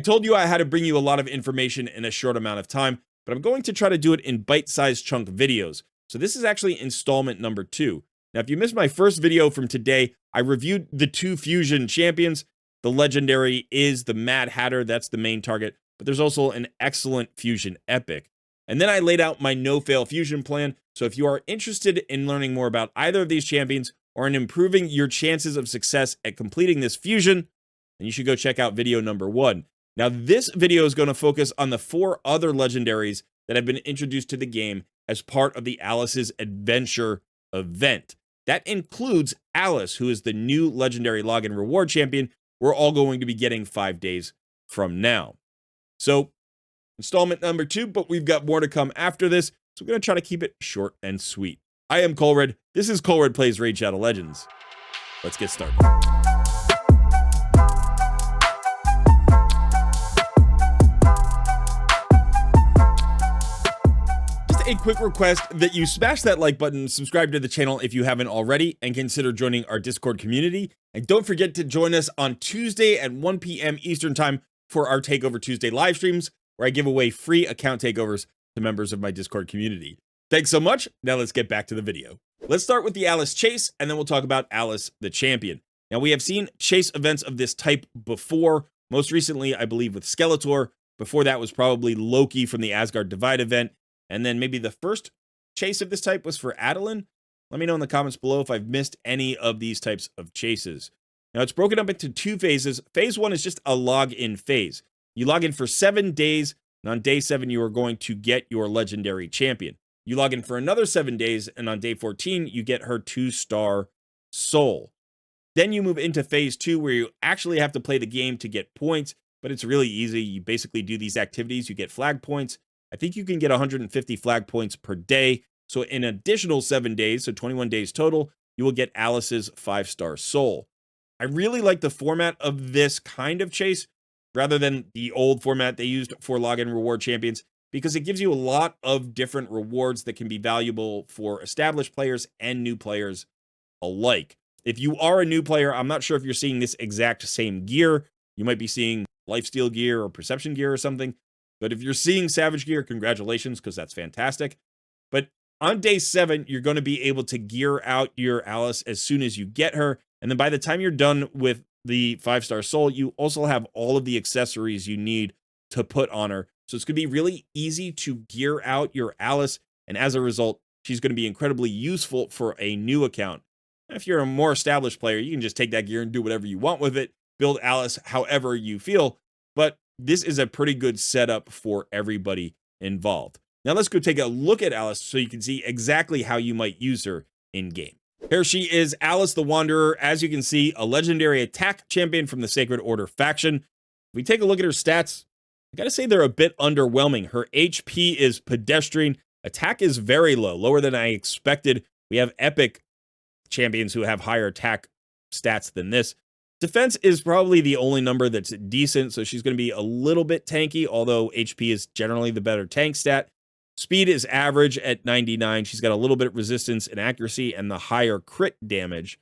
told you I had to bring you a lot of information in a short amount of time, but I'm going to try to do it in bite-sized chunk videos. So this is actually installment number 2. Now, if you missed my first video from today, I reviewed the 2 fusion champions. The legendary is the Mad Hatter. That's the main target, but there's also an excellent fusion epic. And then I laid out my no-fail fusion plan. So if you are interested in learning more about either of these champions or in improving your chances of success at completing this fusion, then you should go check out video number 1. Now, this video is going to focus on the 4 other legendaries that have been introduced to the game as part of the Alice's Adventure event. That includes Alice, who is the new legendary login reward champion we're all going to be getting 5 days from now. So, installment number 2, but we've got more to come after this, so we're going to try to keep it short and sweet. I am Colred. This is Colred Plays Raid Shadow Legends. Let's get started. A quick request that you smash that like button, subscribe to the channel if you haven't already, and consider joining our Discord community. And don't forget to join us on Tuesday at 1 p.m. Eastern Time for our Takeover Tuesday live streams, where I give away free account takeovers to members of my Discord community. Thanks so much. Now let's get back to the video. Let's start with the Alice Chase, and then we'll talk about Alice the Champion. Now, we have seen chase events of this type before, most recently, I believe, with Skeletor. Before that was probably Loki from the Asgard Divide event. And then maybe the first chase of this type was for Adeline. Let me know in the comments below if I've missed any of these types of chases. Now, it's broken up into 2 phases. Phase 1 is just a log-in phase. You log in for 7 days, and on day 7, you are going to get your legendary champion. You log in for another 7 days, and on day 14, you get her 2-star soul. Then you move into phase 2, where you actually have to play the game to get points, but it's really easy. You basically do these activities, you get flag points. I think you can get 150 flag points per day. So in additional 7 days, so 21 days total, you will get Alice's 5-star soul. I really like the format of this kind of chase rather than the old format they used for login reward champions, because it gives you a lot of different rewards that can be valuable for established players and new players alike. If you are a new player, I'm not sure if you're seeing this exact same gear. You might be seeing lifesteal gear or perception gear or something. But if you're seeing Savage gear, congratulations, because that's fantastic. But on day 7, you're going to be able to gear out your Alice as soon as you get her. And then by the time you're done with the 5-star soul, you also have all of the accessories you need to put on her. So it's going to be really easy to gear out your Alice. And as a result, she's going to be incredibly useful for a new account. If you're a more established player, you can just take that gear and do whatever you want with it. Build Alice however you feel. But this is a pretty good setup for everybody involved. Now let's go take a look at Alice so you can see exactly how you might use her in game. Here she is, Alice the Wanderer. As you can see, a legendary attack champion from the Sacred Order faction. If we take a look at her stats, I gotta say they're a bit underwhelming. Her HP is pedestrian. Attack is very low, lower than I expected. We have epic champions who have higher attack stats than this. Defense is probably the only number that's decent, so she's going to be a little bit tanky, although HP is generally the better tank stat. Speed is average at 99. She's got a little bit of resistance and accuracy and the higher crit damage.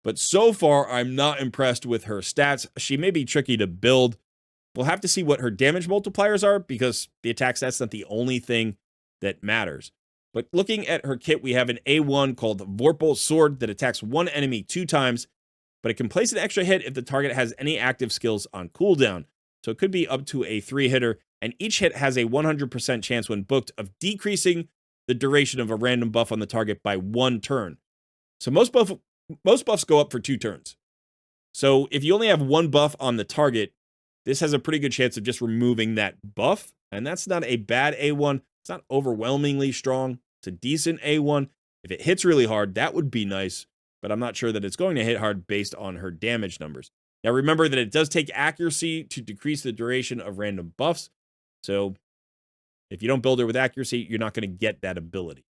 But so far, I'm not impressed with her stats. She may be tricky to build. We'll have to see what her damage multipliers are, because the attack stat's not the only thing that matters. But looking at her kit, we have an A1 called Vorpal Sword that attacks one enemy 2 times. But it can place an extra hit if the target has any active skills on cooldown. So it could be up to a 3-hitter, and each hit has a 100% chance when booked of decreasing the duration of a random buff on the target by 1 turn. So most buffs go up for 2 turns. So if you only have 1 buff on the target, this has a pretty good chance of just removing that buff, and that's not a bad A1. It's not overwhelmingly strong. It's a decent A1. If it hits really hard, that would be nice. But I'm not sure that it's going to hit hard based on her damage numbers. Now remember that it does take accuracy to decrease the duration of random buffs. So if you don't build her with accuracy, you're not going to get that ability.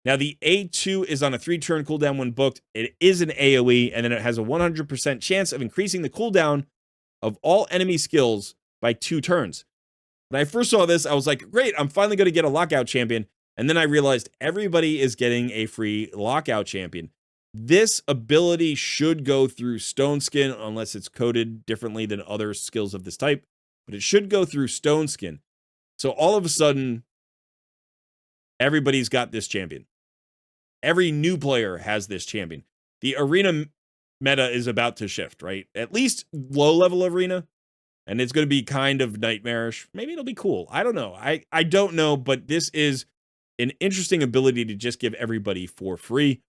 Now the A2 is on a 3-turn cooldown when booked. It is an AoE, and then it has a 100% chance of increasing the cooldown of all enemy skills by 2 turns. When I first saw this, I was like, great, I'm finally going to get a lockout champion. And then I realized everybody is getting a free lockout champion. This ability should go through Stone Skin unless it's coded differently than other skills of this type. but it should go through Stone Skin. So all of a sudden, everybody's got this champion. Every new player has this champion. The arena meta is about to shift, right? At least low-level arena, and it's going to be kind of nightmarish. Maybe it'll be cool. I don't know. I don't know, but this is an interesting ability to just give everybody for free.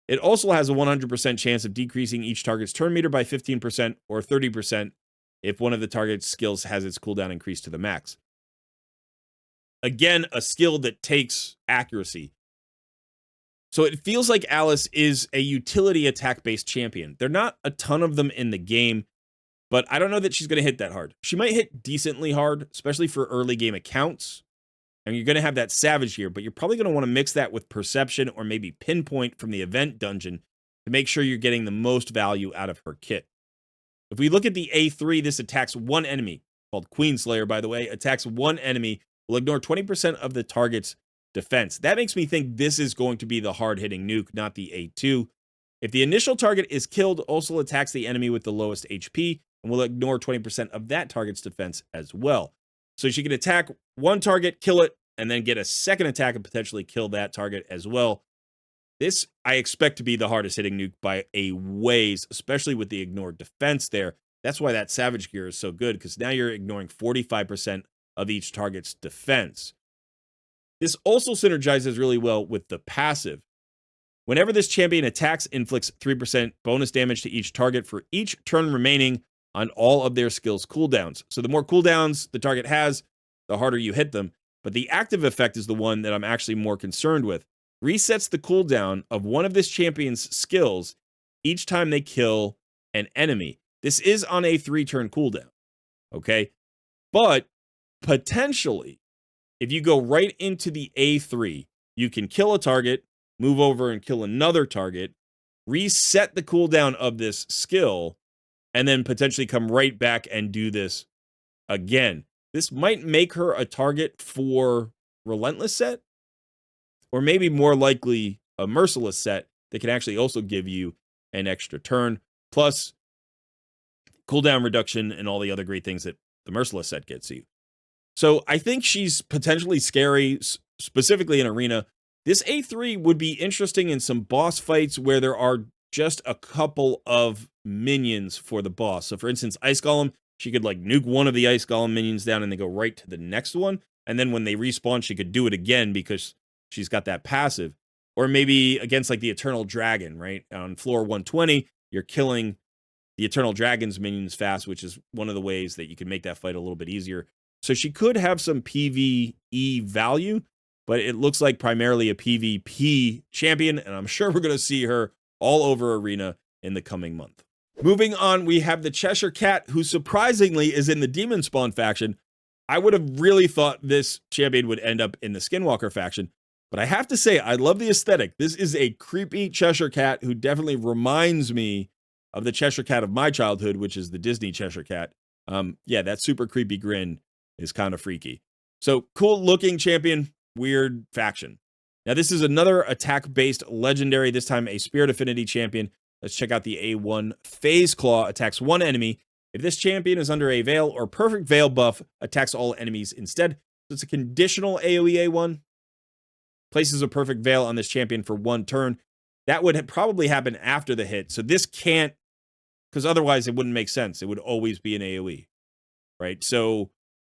It also has a 100% chance of decreasing each target's turn meter by 15% or 30% if one of the target's skills has its cooldown increased to the max. Again, a skill that takes accuracy. So it feels like Alice is a utility attack-based champion. There are not a ton of them in the game, but I don't know that she's going to hit that hard. She might hit decently hard, especially for early game accounts. And you're going to have that Savage here, but you're probably going to want to mix that with Perception or maybe Pinpoint from the event dungeon to make sure you're getting the most value out of her kit. If we look at the A3, this attacks one enemy, called Queenslayer, by the way, attacks one enemy, will ignore 20% of the target's defense. That makes me think this is going to be the hard-hitting nuke, not the A2. If the initial target is killed, also attacks the enemy with the lowest HP and will ignore 20% of that target's defense as well. So she can attack one target, kill it, and then get a second attack and potentially kill that target as well. This, I expect to be the hardest hitting nuke by a ways, especially with the ignored defense there. That's why that Savage gear is so good, because now you're ignoring 45% of each target's defense. This also synergizes really well with the passive. Whenever this champion attacks, inflicts 3% bonus damage to each target for each turn remaining on all of their skills cooldowns. So the more cooldowns the target has, the harder you hit them. But the active effect is the one that I'm actually more concerned with. Resets the cooldown of one of this champion's skills each time they kill an enemy. This is on a 3-turn cooldown, okay? But potentially, if you go right into the A3, you can kill a target, move over and kill another target, reset the cooldown of this skill, and then potentially come right back and do this again. This might make her a target for Relentless set, or maybe more likely a Merciless set that can actually also give you an extra turn, plus cooldown reduction and all the other great things that the Merciless set gets you. So I think she's potentially scary, specifically in Arena. This A3 would be interesting in some boss fights where there are just a couple of minions for the boss. So for instance, Ice Golem, she could like nuke one of the Ice Golem minions down and then go right to the next one. And then when they respawn, she could do it again because she's got that passive. Or maybe against like the Eternal Dragon, right? On floor 120, you're killing the Eternal Dragon's minions fast, which is one of the ways that you can make that fight a little bit easier. So she could have some PvE value, but it looks like primarily a PvP champion, and I'm sure we're going to see her all over Arena in the coming month. Moving on, we have the Cheshire Cat, who surprisingly is in the Demon Spawn faction. I would have really thought this champion would end up in the Skinwalker faction, but I have to say, I love the aesthetic. This is a creepy Cheshire Cat who definitely reminds me of the Cheshire Cat of my childhood, which is the Disney Cheshire Cat. Yeah, that super creepy grin is kind of freaky. So cool looking champion, weird faction. Now this is another attack-based legendary, this time a Spirit Affinity champion. Let's check out the A1. Phase Claw attacks one enemy. If this champion is under a Veil or Perfect Veil buff, attacks all enemies instead. So it's a conditional AoE A1. Places a Perfect Veil on this champion for one turn. That would probably happen after the hit. So this can't, because otherwise it wouldn't make sense. It would always be an AoE, right? So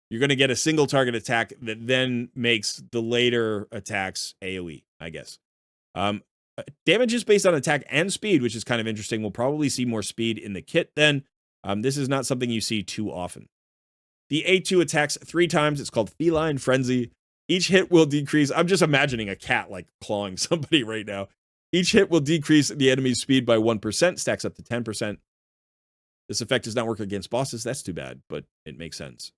you're going to get a single target attack that then makes the later attacks AoE, I guess. Damage is based on attack and speed, which is kind of interesting. We'll probably see more speed in the kit then. This is not something you see too often. The A2 attacks 3 times. It's called Feline Frenzy. Each hit will decrease. I'm just imagining a cat like clawing somebody right now. Each hit will decrease the enemy's speed by 1%, stacks up to 10%. This effect does not work against bosses. That's too bad, but it makes sense.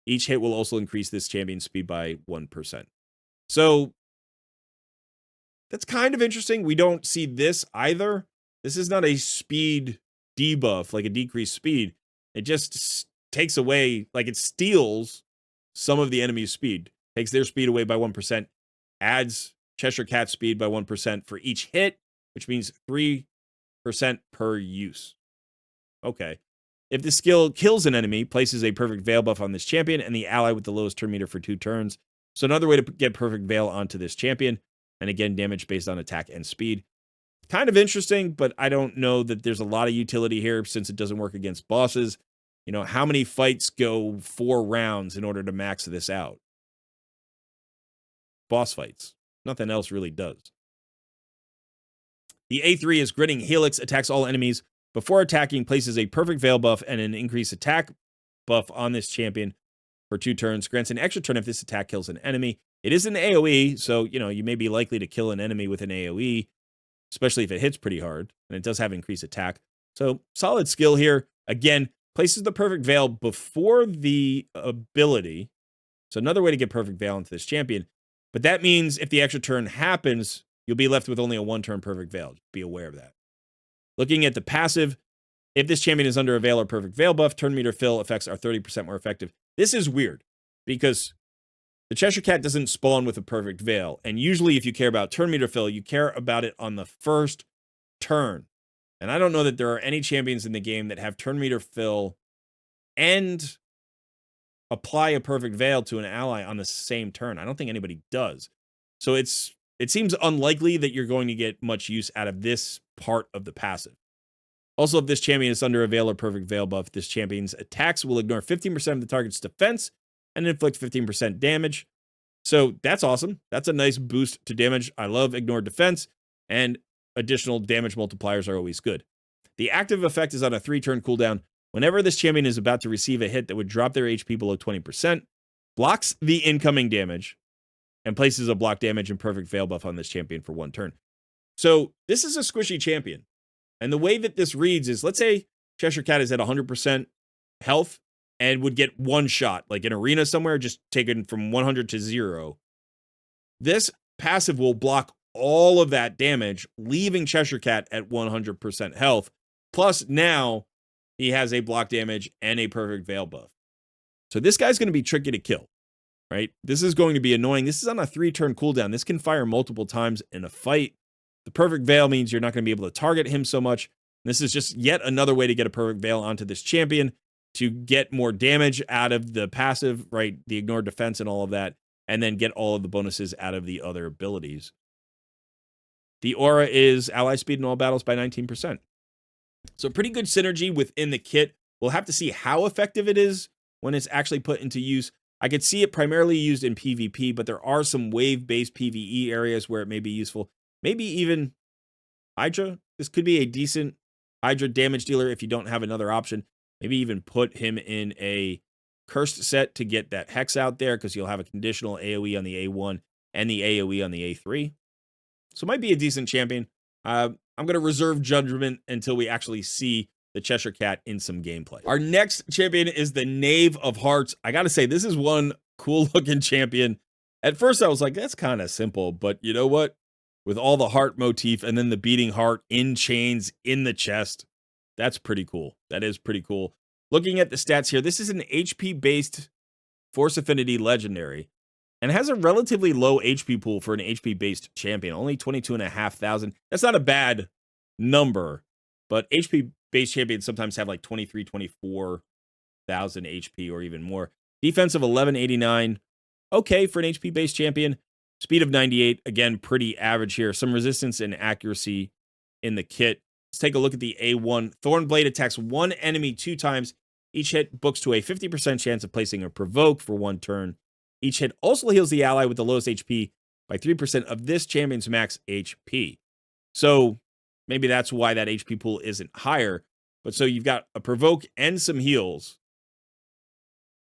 Each hit will also increase this champion's speed by 1%. So that's kind of interesting. We don't see this either. This is not a speed debuff, like a decreased speed. It just takes away, like it steals some of the enemy's speed. Takes their speed away by 1%. Adds Cheshire Cat speed by 1% for each hit, which means 3% per use. Okay. If the skill kills an enemy, places a perfect veil buff on this champion and the ally with the lowest turn meter for 2 turns. So another way to get perfect veil onto this champion. And again, damage based on attack and speed. Kind of interesting, but I don't know that there's a lot of utility here since it doesn't work against bosses. You know, how many fights go 4 rounds in order to max this out? Boss fights. Nothing else really does. The A3 is Gritting Helix, attacks all enemies. Before attacking, places a perfect veil buff and an increased attack buff on this champion for 2 turns. Grants an extra turn if this attack kills an enemy. It is an AoE, so, you know, you may be likely to kill an enemy with an AoE, especially if it hits pretty hard, and it does have increased attack. So, solid skill here. Again, places the perfect veil before the ability. So, another way to get perfect veil into this champion. But that means if the extra turn happens, you'll be left with only a 1-turn perfect veil. Just be aware of that. Looking at the passive, if this champion is under a veil or perfect veil buff, turn meter fill effects are 30% more effective. This is weird because the Cheshire Cat doesn't spawn with a perfect veil. And usually if you care about turn meter fill, you care about it on the first turn. And I don't know that there are any champions in the game that have turn meter fill and apply a perfect veil to an ally on the same turn. I don't think anybody does. So it seems unlikely that you're going to get much use out of this part of the passive. Also, if this champion is under a veil or perfect veil buff, this champion's attacks will ignore 15% of the target's defense and inflict 15% damage. So that's awesome. That's a nice boost to damage. I love ignore defense, and additional damage multipliers are always good. The active effect is on a 3-turn cooldown. Whenever this champion is about to receive a hit that would drop their HP below 20%, blocks the incoming damage, and places a block damage and perfect veil buff on this champion for 1 turn. So this is a squishy champion. And the way that this reads is, let's say Cheshire Cat is at 100% health and would get 1 shot, like an arena somewhere, just taken from 100 to 0. This passive will block all of that damage, leaving Cheshire Cat at 100% health. Plus now he has a block damage and a perfect veil buff. So this guy's going to be tricky to kill. Right? This is going to be annoying. This is on a 3-turn cooldown. This can fire multiple times in a fight. The perfect veil means you're not going to be able to target him so much. This is just yet another way to get a perfect veil onto this champion to get more damage out of the passive, right? The ignore defense and all of that, and then get all of the bonuses out of the other abilities. The aura is ally speed in all battles by 19%. So pretty good synergy within the kit. We'll have to see how effective it is when it's actually put into use. I could see it primarily used in PvP, but there are some wave-based PvE areas where it may be useful. Maybe even Hydra. This could be a decent Hydra damage dealer if you don't have another option. Maybe even put him in a cursed set to get that Hex out there, because you'll have a conditional AoE on the A1 and the AoE on the A3. So it might be a decent champion. I'm going to reserve judgment until we actually see the Cheshire Cat in some gameplay. Our next champion is the Knave of Hearts. I gotta say, this is one cool looking champion. At first I was like, that's kind of simple, but you know what? With all the heart motif and then the beating heart in chains in the chest, that's pretty cool. That is pretty cool. Looking at the stats here, this is an HP based Force Affinity legendary and has a relatively low HP pool for an HP based champion, only 22,500. That's not a bad number, but HP base champions sometimes have like 23, 24,000 HP or even more. Defense of 1189. Okay for an HP based champion. Speed of 98. Again, pretty average here. Some resistance and accuracy in the kit. Let's take a look at the A1. Thornblade attacks 1 enemy 2 times. Each hit books to a 50% chance of placing a provoke for 1 turn. Each hit also heals the ally with the lowest HP by 3% of this champion's max HP. So maybe that's why that HP pool isn't higher. But so you've got a provoke and some heals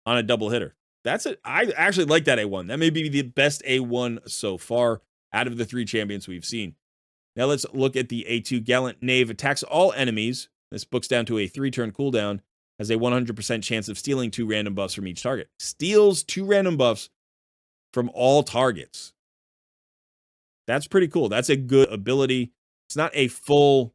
on a double hitter. That's it. I actually like that A1. That may be the best A1 so far out of the 3 champions we've seen. Now let's look at the A2. Gallant Knave attacks all enemies. This books down to a 3-turn cooldown. Has a 100% chance of stealing 2 random buffs from each target. Steals 2 random buffs from all targets. That's pretty cool. That's a good ability. It's not a full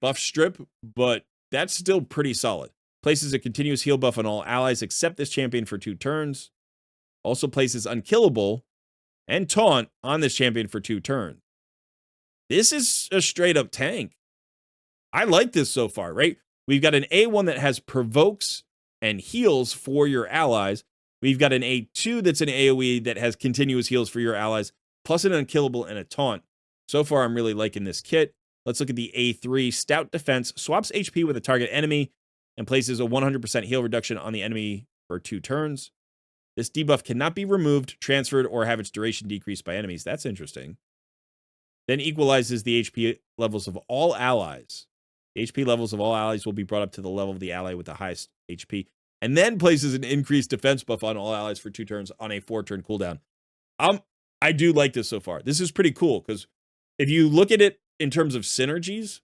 buff strip, but that's still pretty solid. Places a continuous heal buff on all allies except this champion for 2 turns. Also places Unkillable and Taunt on this champion for 2 turns. This is a straight up tank. I like this so far, right? We've got an A1 that has provokes and heals for your allies. We've got an A2 that's an AoE that has continuous heals for your allies, plus an unkillable and a taunt. So far, I'm really liking this kit. Let's look at the A3. Stout Defense swaps HP with a target enemy and places a 100% heal reduction on the enemy for 2 turns. This debuff cannot be removed, transferred, or have its duration decreased by enemies. That's interesting. Then equalizes the HP levels of all allies. The HP levels of all allies will be brought up to the level of the ally with the highest HP, and then places an increased defense buff on all allies for 2 turns on a 4-turn cooldown. I do like this so far. This is pretty cool, because if you look at it in terms of synergies,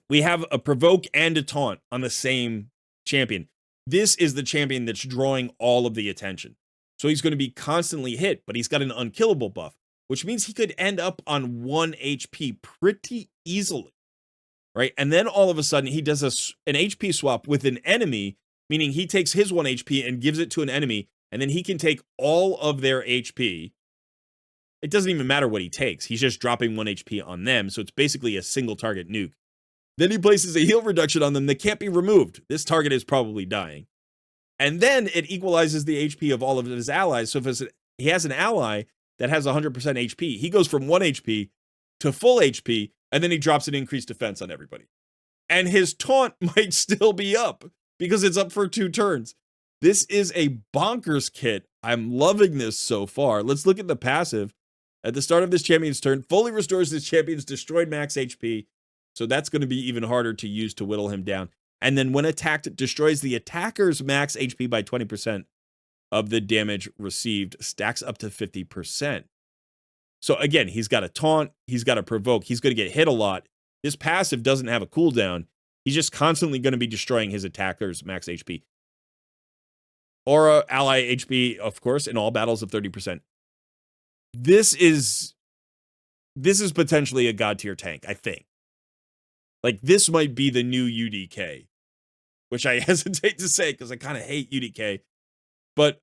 we have a provoke and a taunt on the same champion. This is the champion that's drawing all of the attention. So he's going to be constantly hit, but he's got an unkillable buff, which means he could end up on 1 HP pretty easily, right? And then all of a sudden, he does an HP swap with an enemy, meaning he takes his 1 HP and gives it to an enemy, and then he can take all of their HP. It doesn't even matter what he takes. He's just dropping 1 HP on them, so it's basically a single target nuke. Then he places a heal reduction on them that can't be removed. This target is probably dying. And then it equalizes the HP of all of his allies. So if he has an ally that has 100% HP, he goes from 1 HP to full HP, and then he drops an increased defense on everybody. And his taunt might still be up, because it's up for 2 turns. This is a bonkers kit. I'm loving this so far. Let's look at the passive. At the start of this champion's turn, fully restores this champion's destroyed max HP. So that's going to be even harder to use to whittle him down. And then when attacked, it destroys the attacker's max HP by 20% of the damage received, stacks up to 50%. So again, he's got a taunt, he's got a provoke, he's going to get hit a lot. This passive doesn't have a cooldown. He's just constantly going to be destroying his attacker's max HP. Aura ally HP, of course, in all battles of 30%. This is potentially a god tier tank, I think. Like, this might be the new UDK, which I hesitate to say because I kind of hate UDK. But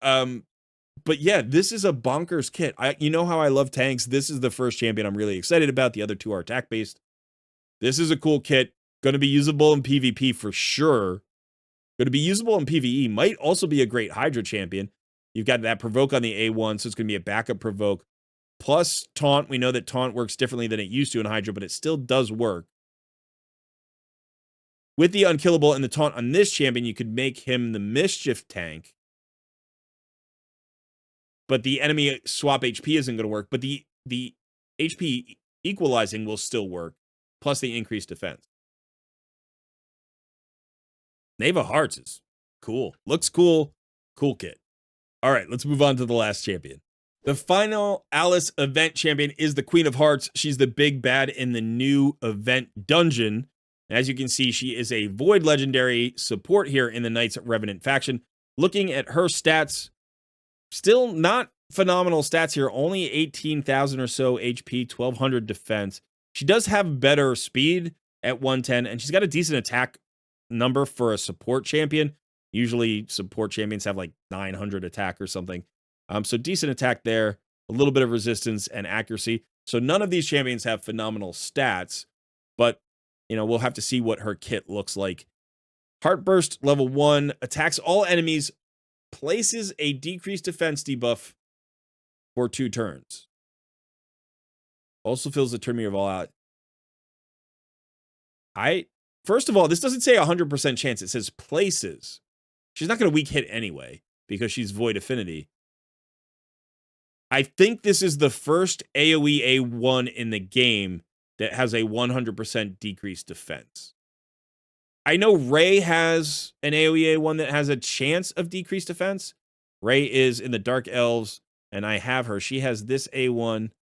yeah, this is a bonkers kit. You know how I love tanks. This is the first champion I'm really excited about. The other 2 are attack based. This is a cool kit. Going to be usable in PvP for sure. Going to be usable in PvE. Might also be a great Hydra champion. You've got that provoke on the A1, so it's going to be a backup provoke. Plus taunt. We know that taunt works differently than it used to in Hydra, but it still does work. With the unkillable and the taunt on this champion, you could make him the mischief tank. But the enemy swap HP isn't going to work. But the HP equalizing will still work. Plus the increased defense. Knave of Hearts is cool. Looks cool. Cool kit. All right, let's move on to the last champion. The final Alice event champion is the Queen of Hearts. She's the big bad in the new event dungeon. As you can see, she is a Void Legendary support here in the Knights Revenant faction. Looking at her stats, still not phenomenal stats here. Only 18,000 or so HP, 1,200 defense. She does have better speed at 110, and she's got a decent attack number for a support champion. Usually support champions have like 900 attack or something. So decent attack there, a little bit of resistance and accuracy. So none of these champions have phenomenal stats, but you know, we'll have to see what her kit looks like. Heartburst level 1 attacks all enemies, places a decreased defense debuff for 2 turns. Also fills the turn meter of all out. First of all, this doesn't say 100% chance. It says places. She's not going to weak hit anyway because she's Void Affinity. I think this is the first AoE A1 in the game that has a 100% decreased defense. I know Ray has an AoE A1 that has a chance of decreased defense. Ray is in the Dark Elves, and I have her. She has this A1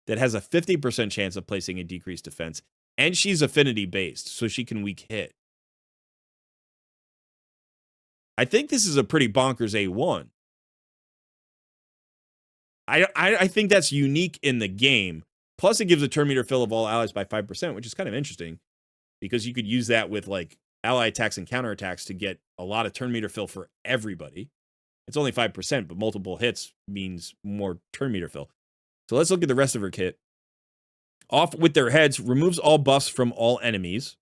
that has a 50% chance of placing a decreased defense, and she's affinity based, so she can weak hit. I think this is a pretty bonkers A1. I think that's unique in the game. Plus, it gives a turn meter fill of all allies by 5%, which is kind of interesting because you could use that with like ally attacks and counterattacks to get a lot of turn meter fill for everybody. It's only 5%, but multiple hits means more turn meter fill. So let's look at the rest of her kit. Off with their heads, removes all buffs from all enemies.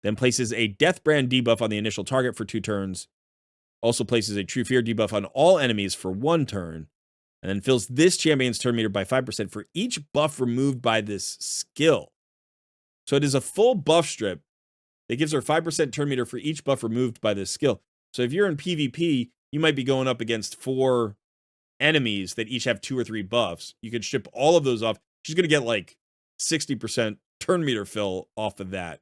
Then places a Death Brand debuff on the initial target for 2 turns. Also places a True Fear debuff on all enemies for 1 turn. And then fills this champion's turn meter by 5% for each buff removed by this skill. So it is a full buff strip that gives her 5% turn meter for each buff removed by this skill. So if you're in PvP, you might be going up against 4 enemies that each have 2 or 3 buffs. You could strip all of those off. She's going to get like 60% turn meter fill off of that.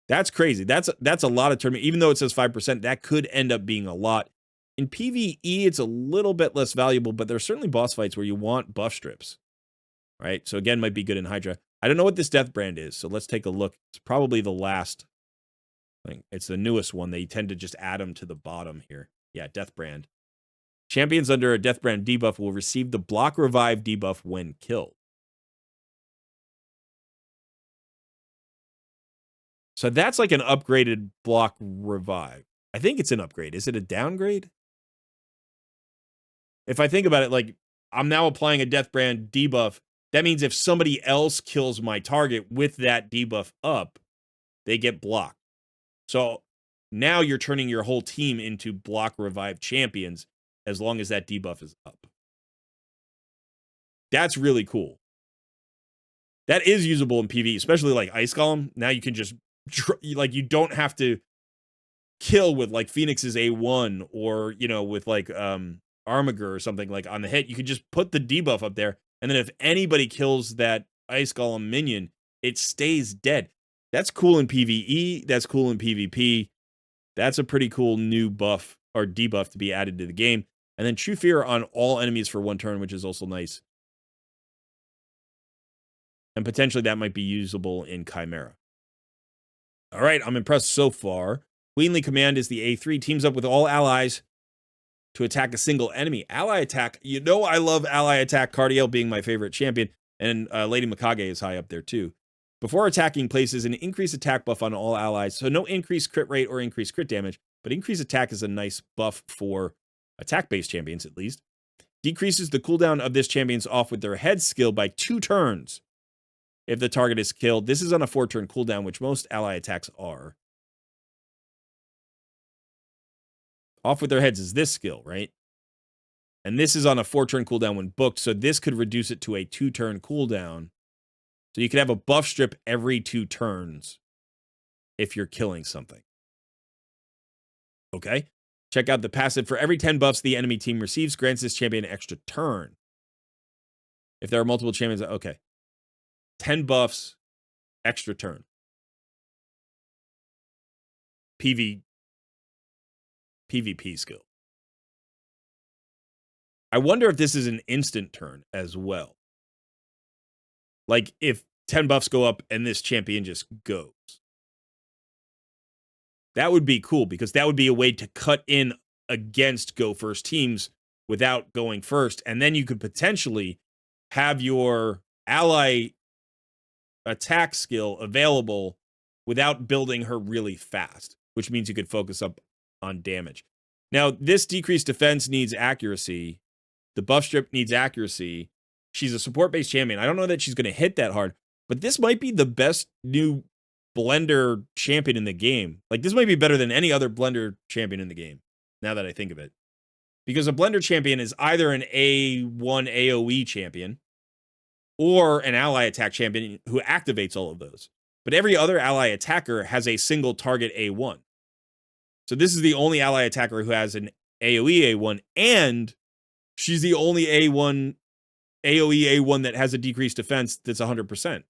That's crazy. That's a lot of turn meter. Even though it says 5%, that could end up being a lot. In PvE, it's a little bit less valuable, but there's certainly boss fights where you want buff strips, right? So again, might be good in Hydra. I don't know what this Death Brand is, so let's take a look. It's probably the last thing. It's the newest one. They tend to just add them to the bottom here. Yeah, Death Brand. Champions under a Death Brand debuff will receive the Block Revive debuff when killed. So that's like an upgraded Block Revive. I think it's an upgrade. Is it a downgrade? If I think about it, like, I'm now applying a Death Brand debuff. That means if somebody else kills my target with that debuff up, they get blocked. So now you're turning your whole team into Block Revive champions as long as that debuff is up. That's really cool. That is usable in PvE, especially like Ice Golem. Now you can just, like, you don't have to kill with like Phoenix's A1 or, you know, with like Armiger or something like on the hit. You could just put the debuff up there, and then if anybody kills that Ice Golem minion, it stays dead. That's cool in PvE. That's cool in PvP. That's a pretty cool new buff or debuff to be added to the game. And then True Fear on all enemies for 1 turn, which is also nice. And potentially that might be usable in Chimera. All right, I'm impressed so far. Queenly Command is the A3. Teams up with all allies to attack a single enemy. Ally attack. You know I love ally attack, Cardiel being my favorite champion. And Lady Mikage is high up there too. Before attacking, places an increased attack buff on all allies. So no increased crit rate or increased crit damage. But increased attack is a nice buff for attack-based champions at least. Decreases the cooldown of this champion's off with their head skill by 2 turns. If the target is killed. This is on a 4-turn cooldown, which most ally attacks are. Off with their heads is this skill, right? And this is on a 4-turn cooldown when booked, so this could reduce it to a 2-turn cooldown. So you could have a buff strip every 2 turns if you're killing something. Okay. Check out the passive. For every 10 buffs the enemy team receives, grants this champion an extra turn. If there are multiple champions, okay. 10 buffs, extra turn. PvP skill. I wonder if this is an instant turn as well. Like if 10 buffs go up and this champion just goes. That would be cool because that would be a way to cut in against go first teams without going first. And then you could potentially have your ally attack skill available without building her really fast, which means you could focus up on damage. Now, this decreased defense needs accuracy. The buff strip needs accuracy. She's a support-based champion. I don't know that she's going to hit that hard, but this might be the best new blender champion in the game. Like, this might be better than any other blender champion in the game, now that I think of it. Because a blender champion is either an A1 AoE champion or an ally attack champion who activates all of those. But every other ally attacker has a single target A1. So this is the only ally attacker who has an AoE A1, and she's the only AoE A1 that has a decreased defense that's 100%.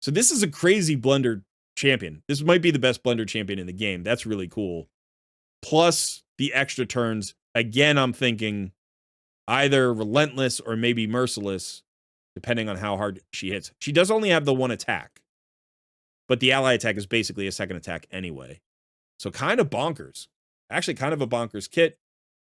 So this is a crazy blender champion. This might be the best blender champion in the game. That's really cool. Plus the extra turns. Again, I'm thinking either Relentless or maybe Merciless, depending on how hard she hits. She does only have the 1 attack, but the ally attack is basically a 2nd attack anyway. So kind of bonkers. Actually, kind of a bonkers kit.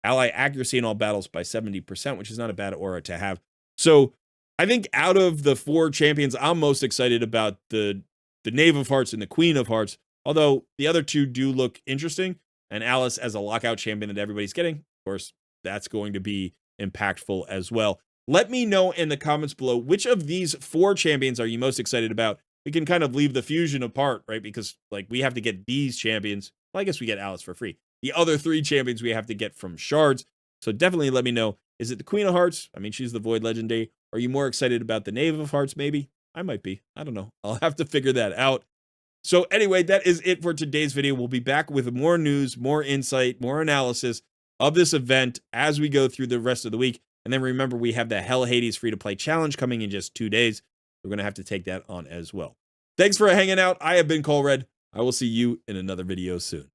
Ally accuracy in all battles by 70%, which is not a bad aura to have. So I think out of the 4 champions, I'm most excited about the Knave of Hearts and the Queen of Hearts, although the other 2 do look interesting. And Alice as a lockout champion that everybody's getting, of course, that's going to be impactful as well. Let me know in the comments below, which of these 4 champions are you most excited about? we can kind of leave the fusion apart, right? Because like we have to get these champions. Well, I guess we get Alice for free. The other 3 champions we have to get from shards. So definitely let me know. Is it the Queen of Hearts? I mean, she's the Void Legendary. Are you more excited about the Knave of Hearts? Maybe. I might be. I don't know. I'll have to figure that out. So anyway, that is it for today's video. We'll be back with more news, more insight, more analysis of this event as we go through the rest of the week. And then remember, we have the Hell Hades free-to-play challenge coming in just 2 days. We're going to have to take that on as well. Thanks for hanging out. I have been Colred. I will see you in another video soon.